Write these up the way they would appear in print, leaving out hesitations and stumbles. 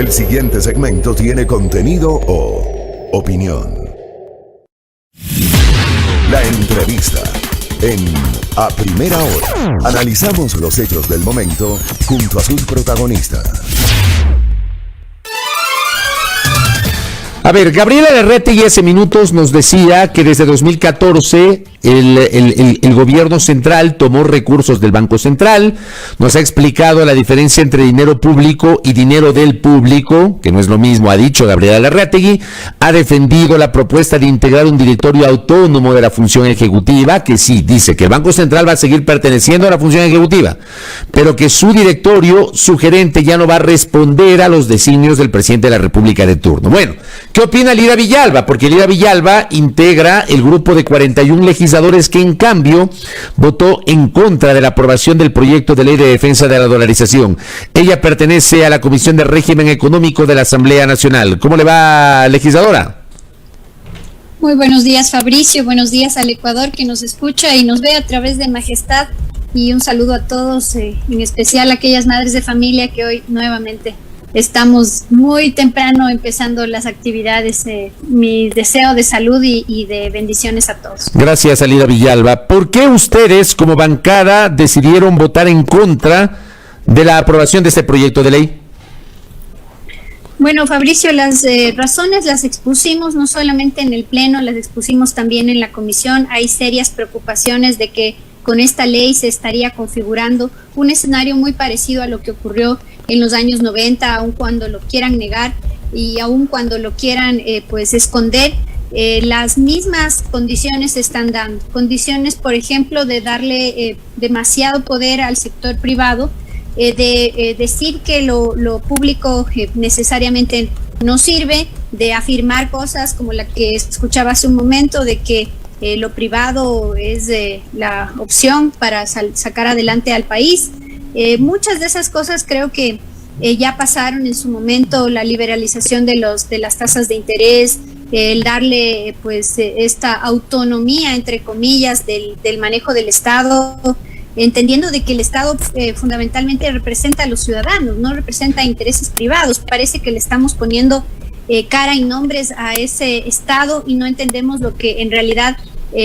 El siguiente segmento tiene contenido o opinión. La entrevista en A Primera Hora. Analizamos los hechos del momento junto a sus protagonistas. A ver, Gabriela Larrategui hace minutos nos decía que desde 2014 el gobierno central tomó recursos del Banco Central, nos ha explicado la diferencia entre dinero público y dinero del público, que no es lo mismo, ha dicho Gabriela Larrategui, ha defendido la propuesta de integrar un directorio autónomo de la función ejecutiva, que sí, dice que el Banco Central va a seguir perteneciendo a la función ejecutiva, pero que su directorio, su gerente, ya no va a responder a los designios del presidente de la República de turno. Bueno, ¿qué opina Lida Villalba? Porque Lida Villalba integra el grupo de 41 legisladores que en cambio votó en contra de la aprobación del proyecto de ley de defensa de la dolarización. Ella pertenece a la Comisión de Régimen Económico de la Asamblea Nacional. ¿Cómo le va, legisladora? Muy buenos días, Fabricio. Buenos días al Ecuador que nos escucha y nos ve a través de Majestad. Y un saludo a todos, en especial a aquellas madres de familia que hoy nuevamente estamos muy temprano empezando las actividades. Mi deseo de salud y de bendiciones a todos. Gracias, Lida Villalba. ¿Por qué ustedes, como bancada, decidieron votar en contra de la aprobación de este proyecto de ley? Bueno, Fabricio, las razones las expusimos no solamente en el Pleno, las expusimos también en la Comisión. Hay serias preocupaciones de que con esta ley se estaría configurando un escenario muy parecido a lo que ocurrió en los años 90, aun cuando lo quieran negar y aun cuando lo quieran pues esconder, las mismas condiciones se están dando. Condiciones, por ejemplo, de darle demasiado poder al sector privado, de decir que lo público necesariamente no sirve, de afirmar cosas como la que escuchaba hace un momento, de que lo privado es la opción para sacar adelante al país. Muchas de esas cosas creo que ya pasaron en su momento, la liberalización de las tasas de interés, el darle pues esta autonomía entre comillas del manejo del Estado, entendiendo de que el Estado fundamentalmente representa a los ciudadanos, no representa intereses privados. Parece que le estamos poniendo cara y nombres a ese Estado y no entendemos lo que en realidad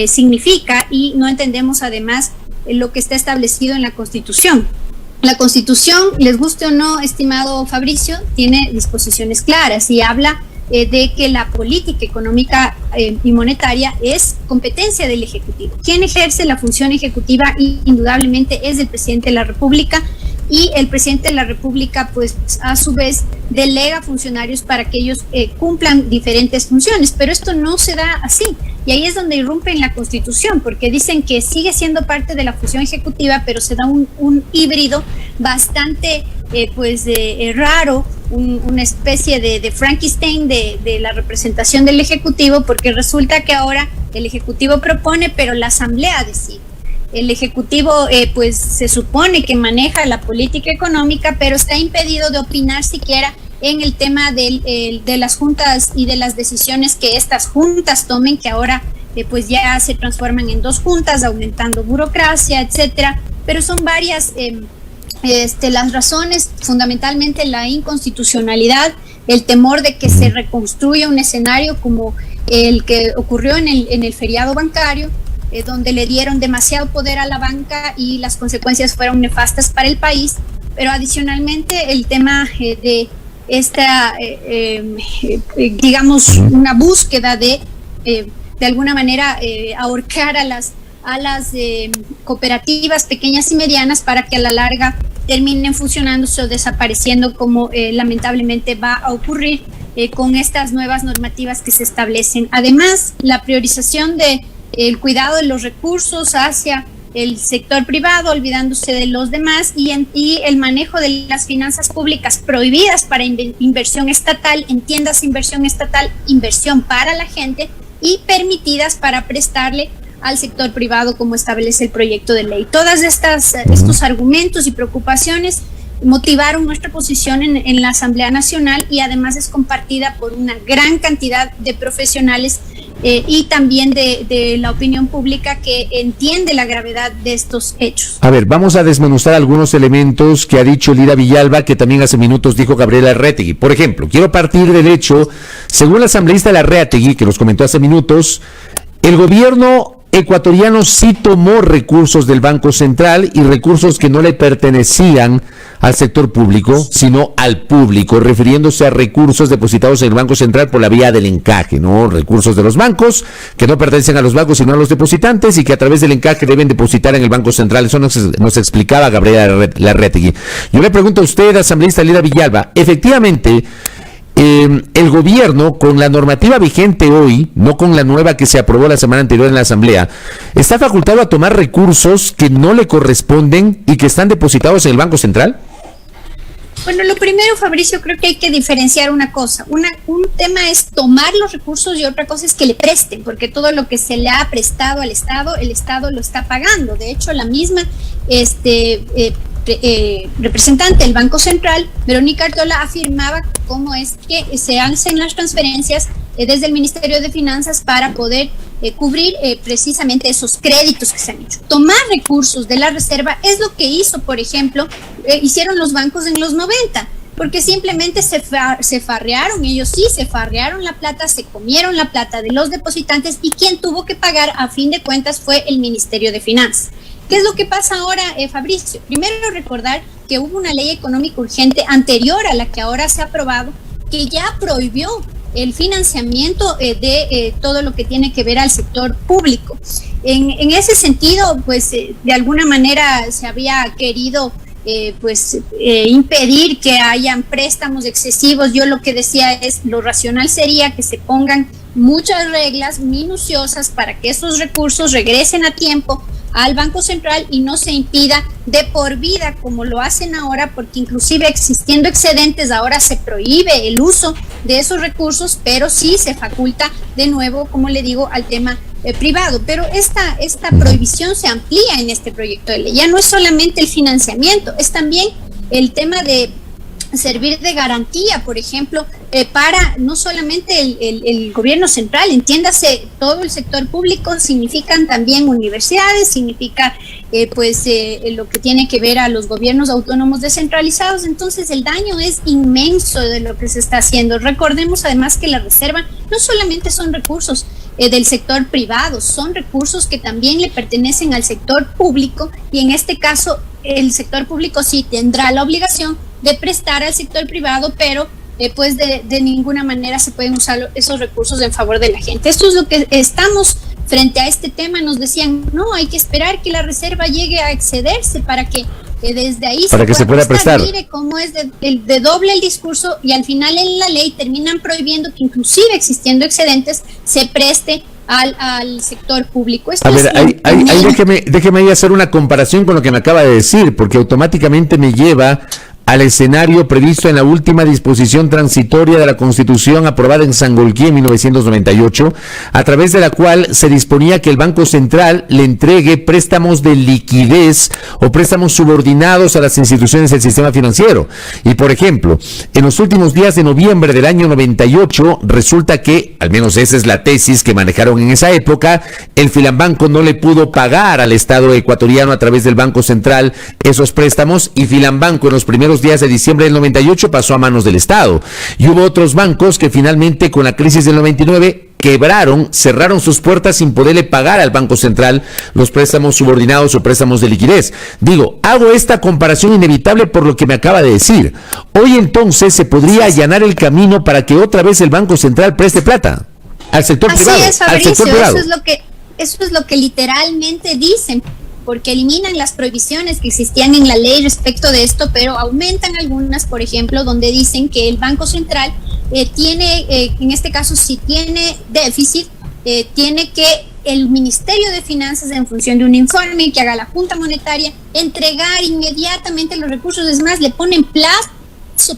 significa, y no entendemos además lo que está establecido en la Constitución. La Constitución, les guste o no, estimado Fabricio, tiene disposiciones claras y habla de que la política económica y monetaria es competencia del Ejecutivo. Quien ejerce la función ejecutiva indudablemente es el presidente de la República, y el presidente de la República pues a su vez delega funcionarios para que ellos cumplan diferentes funciones, pero esto no se da así, y ahí es donde irrumpen la Constitución, porque dicen que sigue siendo parte de la función ejecutiva, pero se da un híbrido bastante raro, una especie de Frankenstein de la representación del Ejecutivo, porque resulta que ahora el Ejecutivo propone, pero la Asamblea decide. El Ejecutivo pues se supone que maneja la política económica, pero está impedido de opinar siquiera en el tema de las juntas y de las decisiones que estas juntas tomen, que ahora pues ya se transforman en 2 juntas, aumentando burocracia, etcétera. Pero son varias las razones, fundamentalmente la inconstitucionalidad, el temor de que se reconstruya un escenario como el que ocurrió en el feriado bancario, donde le dieron demasiado poder a la banca y las consecuencias fueron nefastas para el país. Pero adicionalmente el tema de esta, digamos, una búsqueda de alguna manera ahorcar a las cooperativas pequeñas y medianas para que a la larga terminen fusionándose o desapareciendo, como lamentablemente va a ocurrir con estas nuevas normativas que se establecen. Además, la priorización el cuidado de los recursos hacia el sector privado, olvidándose de los demás, y el manejo de las finanzas públicas prohibidas para inversión estatal, entiéndase inversión estatal, inversión para la gente, y permitidas para prestarle al sector privado, como establece el proyecto de ley. Todas estos argumentos y preocupaciones motivaron nuestra posición en la Asamblea Nacional, y además es compartida por una gran cantidad de profesionales y también de la opinión pública que entiende la gravedad de estos hechos. A ver, vamos a desmenuzar algunos elementos que ha dicho Lida Villalba, que también hace minutos dijo Gabriela Arreategui. Por ejemplo, quiero partir del hecho, según la asambleísta Larreategui, que nos comentó hace minutos, el gobierno ecuatoriano sí tomó recursos del Banco Central y recursos que no le pertenecían al sector público, sino al público, refiriéndose a recursos depositados en el Banco Central por la vía del encaje, ¿no? Recursos de los bancos que no pertenecen a los bancos sino a los depositantes y que a través del encaje deben depositar en el Banco Central. Eso nos explicaba Gabriela Larreategui. Yo le pregunto a usted, asambleísta Lida Villalba, efectivamente, el gobierno, con la normativa vigente hoy, no con la nueva que se aprobó la semana anterior en la Asamblea, está facultado a tomar recursos que no le corresponden y que están depositados en el Banco Central. Bueno, lo primero, Fabricio, creo que hay que diferenciar una cosa. Un tema es tomar los recursos y otra cosa es que le presten, porque todo lo que se le ha prestado al Estado, el Estado lo está pagando. De hecho, la misma representante del Banco Central, Verónica Artola, afirmaba cómo es que se hacen las transferencias desde el Ministerio de Finanzas para poder cubrir precisamente esos créditos que se han hecho. Tomar recursos de la reserva es lo que hizo, por ejemplo, hicieron los bancos en los 90, porque simplemente se farrearon, ellos sí se farrearon la plata, se comieron la plata de los depositantes y quien tuvo que pagar a fin de cuentas fue el Ministerio de Finanzas. ¿Qué es lo que pasa ahora, Fabricio? Primero recordar que hubo una ley económica urgente anterior a la que ahora se ha aprobado, que ya prohibió el financiamiento de todo lo que tiene que ver al sector público. En ese sentido, pues de alguna manera se había querido impedir que hayan préstamos excesivos. Yo lo que decía es, lo racional sería que se pongan muchas reglas minuciosas para que esos recursos regresen a tiempo al Banco Central y no se impida de por vida como lo hacen ahora, porque inclusive existiendo excedentes ahora se prohíbe el uso de esos recursos, pero sí se faculta de nuevo, como le digo, al tema privado. Pero esta prohibición se amplía en este proyecto de ley. Ya no es solamente el financiamiento, es también el tema de servir de garantía, por ejemplo, para no solamente el gobierno central, entiéndase, todo el sector público, significan también universidades, significa lo que tiene que ver a los gobiernos autónomos descentralizados. Entonces el daño es inmenso de lo que se está haciendo. Recordemos además que la reserva no solamente son recursos del sector privado, son recursos que también le pertenecen al sector público, y en este caso el sector público sí tendrá la obligación de prestar al sector privado, pero de ninguna manera se pueden usar esos recursos en favor de la gente. Esto es lo que estamos frente a este tema. Nos decían, no, hay que esperar que la reserva llegue a excederse para que desde ahí se pueda prestar. Mire cómo es de doble el discurso, y al final en la ley terminan prohibiendo que inclusive existiendo excedentes se preste al sector público. Esto déjeme ahí hacer una comparación con lo que me acaba de decir, porque automáticamente me lleva al escenario previsto en la última disposición transitoria de la Constitución aprobada en Sangolquí en 1998, a través de la cual se disponía que el Banco Central le entregue préstamos de liquidez o préstamos subordinados a las instituciones del sistema financiero. Y por ejemplo, en los últimos días de noviembre del año 98, resulta que, al menos esa es la tesis que manejaron en esa época, el Filambanco no le pudo pagar al Estado ecuatoriano a través del Banco Central esos préstamos, y Filambanco en los primeros días de diciembre del 98 pasó a manos del Estado. Y hubo otros bancos que finalmente, con la crisis del 99, quebraron, cerraron sus puertas sin poderle pagar al Banco Central los préstamos subordinados o préstamos de liquidez. Digo, hago esta comparación inevitable por lo que me acaba de decir. Hoy entonces se podría allanar el camino para que otra vez el Banco Central preste plata al sector privado. Así es, Fabricio, eso es lo que literalmente dicen, porque eliminan las prohibiciones que existían en la ley respecto de esto, pero aumentan algunas, por ejemplo, donde dicen que el Banco Central tiene, en este caso, si tiene déficit, tiene que el Ministerio de Finanzas, en función de un informe que haga la Junta Monetaria, entregar inmediatamente los recursos. Es más, le ponen plazo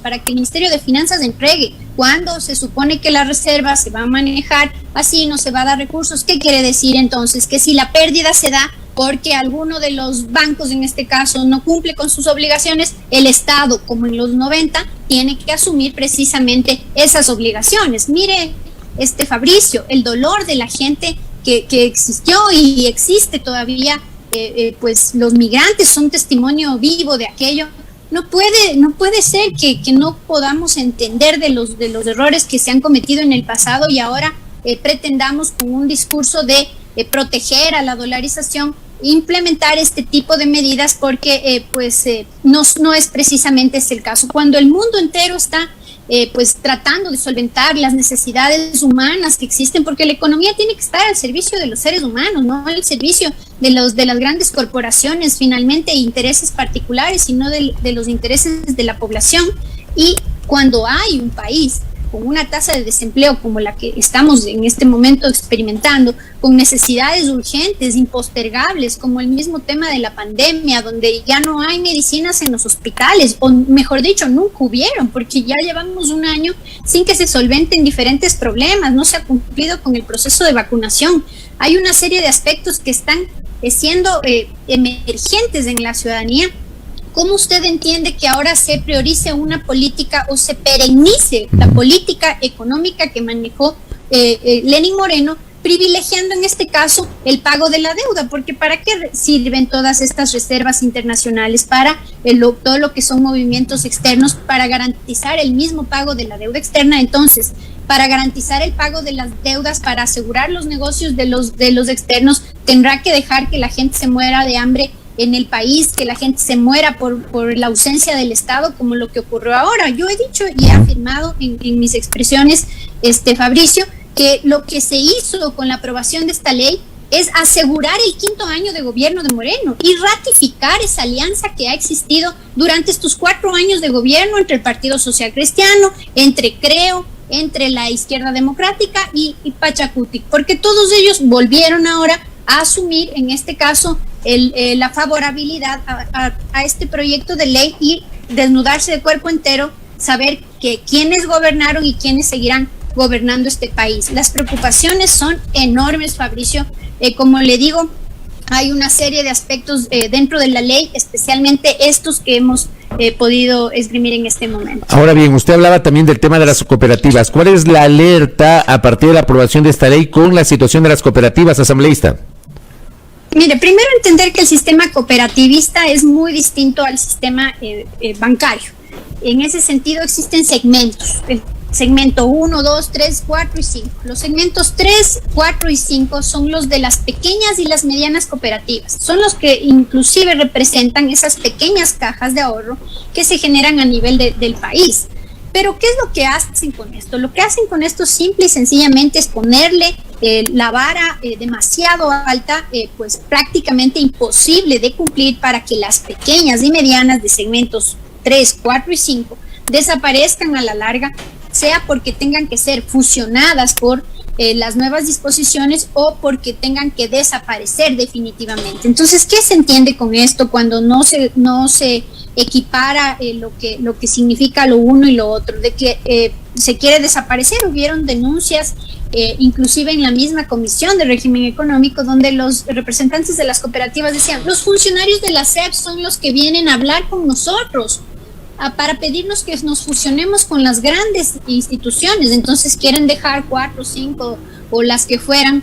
para que el Ministerio de Finanzas entregue. Cuando se supone que la reserva se va a manejar así, no se va a dar recursos. ¿Qué quiere decir entonces? Que si la pérdida se da porque alguno de los bancos, en este caso, no cumple con sus obligaciones, el Estado, como en los 90, tiene que asumir precisamente esas obligaciones. Mire, Fabricio, el dolor de la gente que existió y existe todavía, pues los migrantes son testimonio vivo de aquello. No puede ser que no podamos entender de los errores que se han cometido en el pasado y ahora pretendamos con un discurso de proteger a la dolarización, implementar este tipo de medidas porque no es precisamente ese el caso. Cuando el mundo entero está pues tratando de solventar las necesidades humanas que existen, porque la economía tiene que estar al servicio de los seres humanos, no al servicio de las grandes corporaciones, finalmente, intereses particulares, sino de los intereses de la población. Y cuando hay un país con una tasa de desempleo como la que estamos en este momento experimentando, con necesidades urgentes, impostergables, como el mismo tema de la pandemia, donde ya no hay medicinas en los hospitales, o mejor dicho, nunca hubieron, porque ya llevamos un año sin que se solventen diferentes problemas, no se ha cumplido con el proceso de vacunación. Hay una serie de aspectos que están siendo emergentes en la ciudadanía. ¿Cómo usted entiende que ahora se priorice una política o se perennice la política económica que manejó Lenín Moreno, privilegiando en este caso el pago de la deuda? Porque ¿para qué sirven todas estas reservas internacionales? Para todo lo que son movimientos externos, para garantizar el mismo pago de la deuda externa. Entonces, para garantizar el pago de las deudas, para asegurar los negocios de los externos, tendrá que dejar que la gente se muera de hambre en el país, que la gente se muera por la ausencia del Estado, como lo que ocurrió ahora. Yo he dicho y he afirmado en mis expresiones, Fabricio, que lo que se hizo con la aprobación de esta ley es asegurar el 5º año de gobierno de Moreno y ratificar esa alianza que ha existido durante estos 4 años de gobierno entre el Partido Social Cristiano, entre CREO, entre la Izquierda Democrática y Pachacutic, porque todos ellos volvieron ahora a asumir, en este caso, la favorabilidad a este proyecto de ley y desnudarse de cuerpo entero, saber que quiénes gobernaron y quiénes seguirán gobernando este país. Las preocupaciones son enormes, Fabricio. Como le digo, hay una serie de aspectos dentro de la ley, especialmente estos que hemos podido esgrimir en este momento. Ahora bien, usted hablaba también del tema de las cooperativas. ¿Cuál es la alerta a partir de la aprobación de esta ley con la situación de las cooperativas, asambleísta? Mire, primero entender que el sistema cooperativista es muy distinto al sistema bancario. En ese sentido existen segmentos. El segmento 1, 2, 3, 4 y 5. Los segmentos 3, 4 y 5 son los de las pequeñas y las medianas cooperativas. Son los que inclusive representan esas pequeñas cajas de ahorro que se generan a nivel del país. Pero ¿qué es lo que hacen con esto? Lo que hacen con esto simple y sencillamente es ponerle la vara demasiado alta, pues prácticamente imposible de cumplir, para que las pequeñas y medianas de segmentos 3, 4 y 5 desaparezcan a la larga, sea porque tengan que ser fusionadas por las nuevas disposiciones o porque tengan que desaparecer definitivamente. Entonces, ¿qué se entiende con esto cuando no se equipara lo que significa lo uno y lo otro? De que se quiere desaparecer. Hubieron denuncias inclusive en la misma Comisión de Régimen Económico, donde los representantes de las cooperativas decían: los funcionarios de la SEP son los que vienen a hablar con nosotros para pedirnos que nos fusionemos con las grandes instituciones. Entonces quieren dejar 4, 5 o las que fueran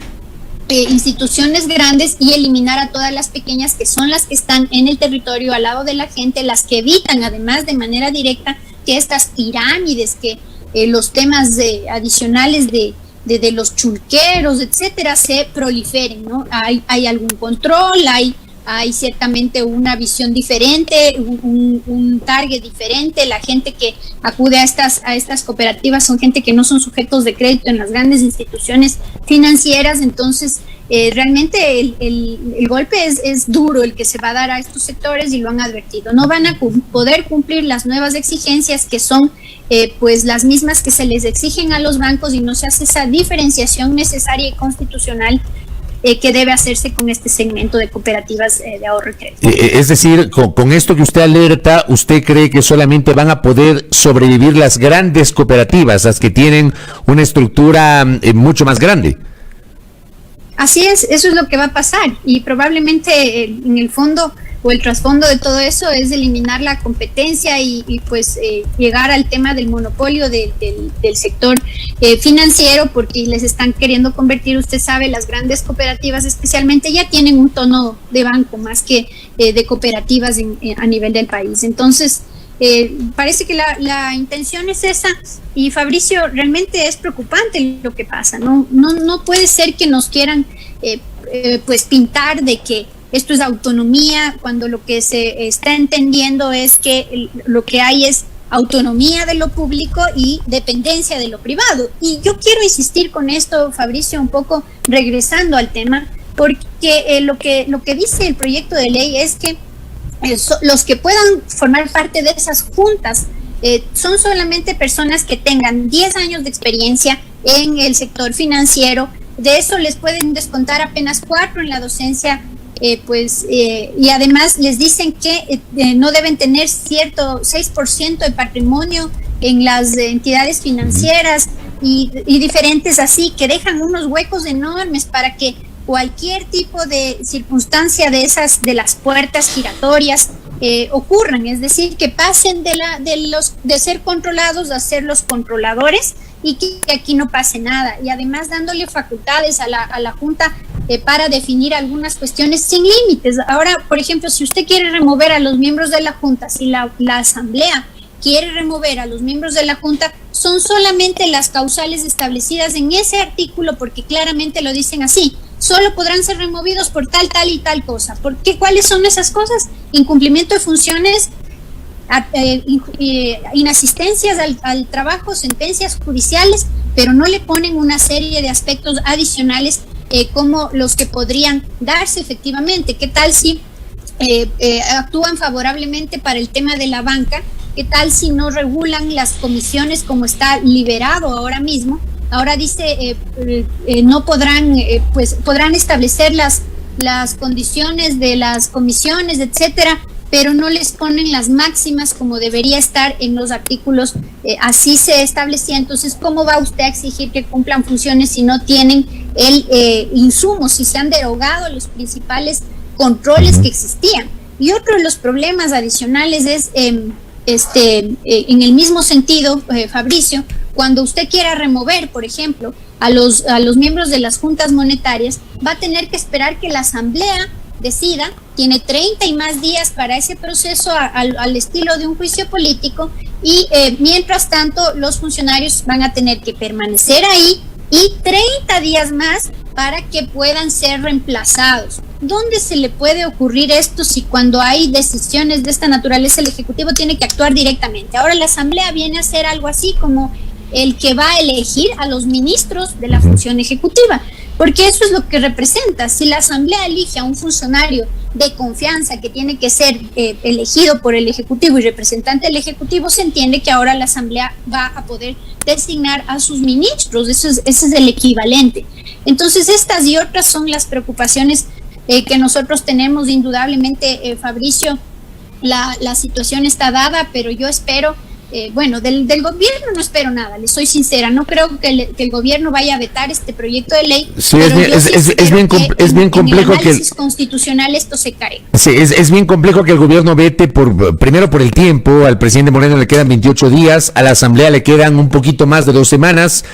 instituciones grandes y eliminar a todas las pequeñas, que son las que están en el territorio al lado de la gente, las que evitan además de manera directa que estas pirámides, que los temas adicionales de los chulqueros, etcétera, se proliferen, ¿no? Hay algún control, hay ciertamente una visión diferente, un target diferente. La gente que acude a estas cooperativas son gente que no son sujetos de crédito en las grandes instituciones financieras. Entonces, realmente el golpe es duro el que se va a dar a estos sectores, y lo han advertido. No van a poder cumplir las nuevas exigencias, que son pues las mismas que se les exigen a los bancos, y no se hace esa diferenciación necesaria y constitucional que debe hacerse con este segmento de cooperativas de ahorro y crédito. Es decir, con esto que usted alerta, ¿usted cree que solamente van a poder sobrevivir las grandes cooperativas, las que tienen una estructura mucho más grande? Así es, eso es lo que va a pasar, y probablemente en el fondo o el trasfondo de todo eso es eliminar la competencia y pues llegar al tema del monopolio del sector financiero, porque les están queriendo convertir, usted sabe, las grandes cooperativas especialmente ya tienen un tono de banco más que de cooperativas a nivel del país. Entonces, parece que la intención es esa, y Fabricio, realmente es preocupante lo que pasa. No puede ser que nos quieran pues pintar de que esto es autonomía, cuando lo que se está entendiendo es que lo que hay es autonomía de lo público y dependencia de lo privado. Y yo quiero insistir con esto, Fabricio, un poco regresando al tema, porque lo que dice el proyecto de ley es que los que puedan formar parte de esas juntas son solamente personas que tengan 10 años de experiencia en el sector financiero. De eso les pueden descontar apenas 4 en la docencia, y además les dicen que no deben tener cierto 6% de patrimonio en las entidades financieras y diferentes así, que dejan unos huecos enormes para que cualquier tipo de circunstancia de las puertas giratorias ocurran, es decir, que pasen de ser controlados a ser los controladores, y que aquí no pase nada, y además dándole facultades a la Junta para definir algunas cuestiones sin límites. Ahora, por ejemplo, si usted quiere remover a los miembros de la Junta, si la Asamblea quiere remover a los miembros de la Junta, son solamente las causales establecidas en ese artículo, porque claramente lo dicen así: solo podrán ser removidos por tal y tal cosa. ¿Por qué? ¿Cuáles son esas cosas? Incumplimiento de funciones, inasistencias al trabajo, sentencias judiciales, pero no le ponen una serie de aspectos adicionales como los que podrían darse efectivamente. ¿Qué tal si actúan favorablemente para el tema de la banca? ¿Qué tal si no regulan las comisiones como está liberado ahora mismo? Ahora dice, no podrán, podrán establecer las condiciones de las comisiones, etcétera, pero no les ponen las máximas como debería estar en los artículos. Así se establecía. Entonces, ¿cómo va usted a exigir que cumplan funciones si no tienen el insumo, si se han derogado los principales controles que existían? Y otro de los problemas adicionales es, en el mismo sentido, Fabricio, cuando usted quiera remover, por ejemplo, a los miembros de las juntas monetarias, va a tener que esperar que la Asamblea decida. Tiene 30 y más días para ese proceso al estilo de un juicio político, y mientras tanto los funcionarios van a tener que permanecer ahí y 30 días más para que puedan ser reemplazados. ¿Dónde se le puede ocurrir esto si cuando hay decisiones de esta naturaleza el Ejecutivo tiene que actuar directamente? Ahora la Asamblea viene a ser algo así como el que va a elegir a los ministros de la función ejecutiva, porque eso es lo que representa. Si la Asamblea elige a un funcionario de confianza que tiene que ser elegido por el Ejecutivo y representante del Ejecutivo, se entiende que ahora la Asamblea va a poder designar a sus ministros. Ese es el equivalente. Entonces, estas y otras son las preocupaciones que nosotros tenemos. Indudablemente, Fabricio, la situación está dada, pero yo espero, del gobierno no espero nada, le soy sincera. No creo que el gobierno vaya a vetar este proyecto de ley. Sí, es bien complejo en el análisis constitucional esto se cae. Sí, es bien complejo que el gobierno vete primero por el tiempo. Al presidente Moreno le quedan 28 días, a la Asamblea le quedan un poquito más de 2 semanas.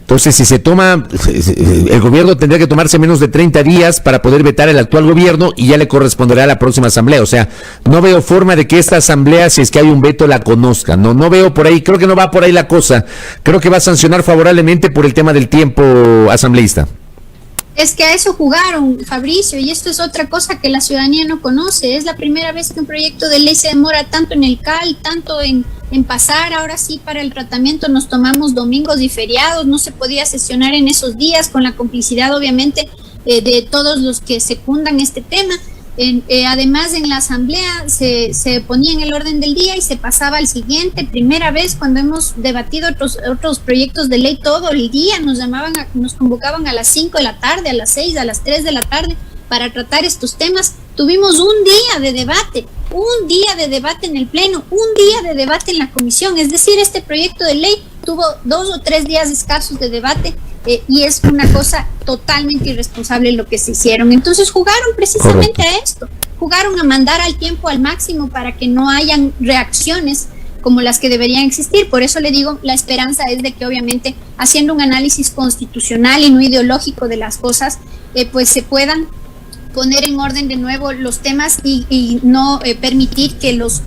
Entonces, si se toma, el gobierno tendría que tomarse menos de 30 días para poder vetar el actual gobierno, y ya le corresponderá a la próxima Asamblea. O sea, no veo forma de que esta Asamblea, si es que hay un veto, la conozca. No veo por ahí, creo que no va por ahí la cosa. Creo que va a sancionar favorablemente por el tema del tiempo asambleísta. Es que a eso jugaron, Fabricio, y esto es otra cosa que la ciudadanía no conoce. Es la primera vez que un proyecto de ley se demora tanto en el CAL, tanto en pasar. Ahora sí, para el tratamiento nos tomamos domingos y feriados, no se podía sesionar en esos días, con la complicidad obviamente de todos los que secundan este tema. Además, en la Asamblea se ponía en el orden del día y se pasaba al siguiente. Primera vez cuando hemos debatido otros proyectos de ley todo el día, nos convocaban a las 5 de la tarde, a las 6, a las 3 de la tarde para tratar estos temas. Tuvimos un día de debate en el Pleno, un día de debate en la comisión. Es decir, este proyecto de ley tuvo 2 o 3 días escasos de debate, y es una cosa totalmente irresponsable lo que se hicieron. Entonces jugaron precisamente a esto. jugaron a mandar al tiempo al máximo para que no hayan reacciones como las que deberían existir. Por eso le digo, la esperanza es de que obviamente haciendo un análisis constitucional y no ideológico de las cosas, pues se puedan poner en orden de nuevo los temas y no permitir que los,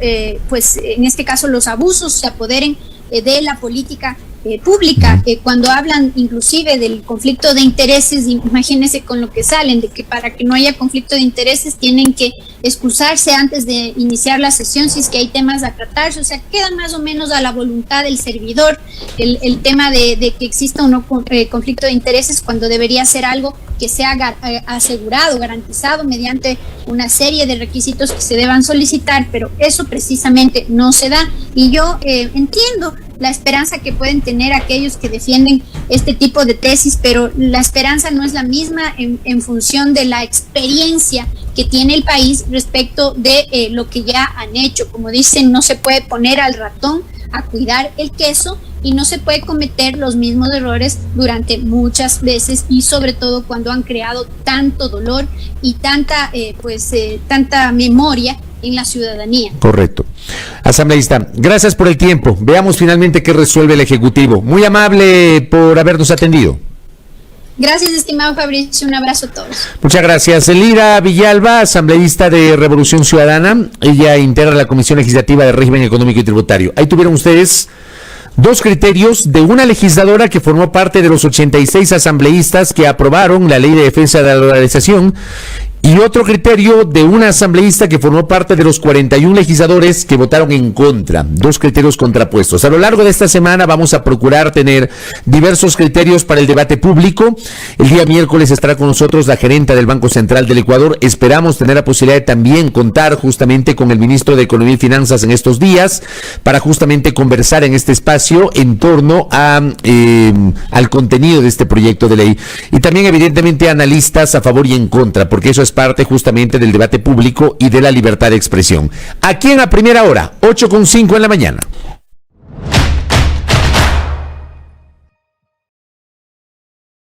pues en este caso los abusos se apoderen de la política pública. Cuando hablan inclusive del conflicto de intereses, imagínense con lo que salen, de que para que no haya conflicto de intereses tienen que excusarse antes de iniciar la sesión si es que hay temas a tratarse, o sea, queda más o menos a la voluntad del servidor el tema de que exista o no conflicto de intereses, cuando debería ser algo que sea asegurado, garantizado mediante una serie de requisitos que se deban solicitar, pero eso precisamente no se da. Y yo entiendo la esperanza que pueden tener aquellos que defienden este tipo de tesis, pero la esperanza no es la misma en función de la experiencia que tiene el país respecto de lo que ya han hecho. Como dicen, no se puede poner al ratón a cuidar el queso y no se puede cometer los mismos errores durante muchas veces, y sobre todo cuando han creado tanto dolor y tanta memoria en la ciudadanía. Correcto. Asambleísta, gracias por el tiempo. Veamos finalmente qué resuelve el Ejecutivo. Muy amable por habernos atendido. Gracias, estimado Fabricio. Un abrazo a todos. Muchas gracias. Elira Villalba, asambleísta de Revolución Ciudadana. Ella integra la Comisión Legislativa de Régimen Económico y Tributario. Ahí tuvieron ustedes dos criterios de una legisladora que formó parte de los 86 asambleístas que aprobaron la Ley de Defensa de la Dolarización, y otro criterio de una asambleísta que formó parte de los 41 legisladores que votaron en contra. Dos criterios contrapuestos. A lo largo de esta semana vamos a procurar tener diversos criterios para el debate público. El día miércoles estará con nosotros la gerenta del Banco Central del Ecuador. Esperamos tener la posibilidad de también contar justamente con el ministro de Economía y Finanzas en estos días para justamente conversar en este espacio en torno a al contenido de este proyecto de ley. Y también evidentemente analistas a favor y en contra, porque eso es parte justamente del debate público y de la libertad de expresión. Aquí en la primera hora, 8:05 en la mañana.